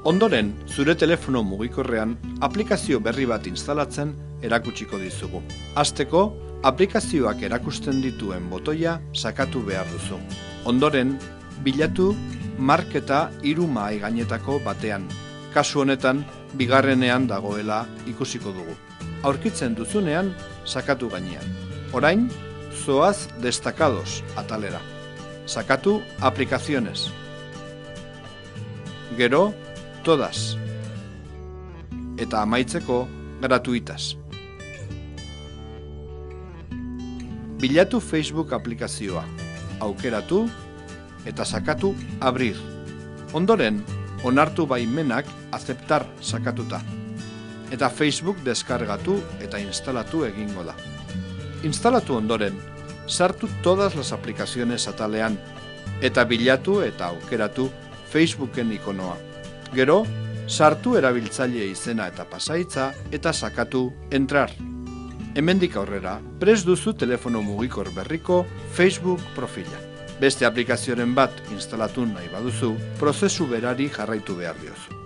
Ondoren, zure telefono mugikorrean aplikazio berri bat instalatzen erakutsiko dizugu. Hasteko, aplikazioak erakusten dituen botoia sakatu behar duzu. Ondoren, bilatu marketa 3 mahai gainetako batean. Kasu honetan, bigarrenean dagoela ikusiko dugu. Aurkitzen duzunean, sakatu gainean. Orain, zoaz destacados atalera. Sakatu aplicaciones. Gero, todas. Eta amaitzeko, gratuitas. Bilatu Facebook aplikazioa. Aukeratu eta sakatu abrir. Ondoren, onartu baimenak aceptar sakatuta. Eta Facebook deskargatu eta instalatu egingo da. Instalatu ondoren, sartu todas las aplicaciones atalean eta bilatu eta aukeratu Facebooken ikonoa. Gero, sartu erabiltzaile izena eta pasahitza eta sakatu entrar. Hemendik aurrera, prest duzu telefono mugikor berriko Facebook profila. Beste aplikazioren bat instalatu nahi baduzu, prozesu berari jarraitu behar diozu.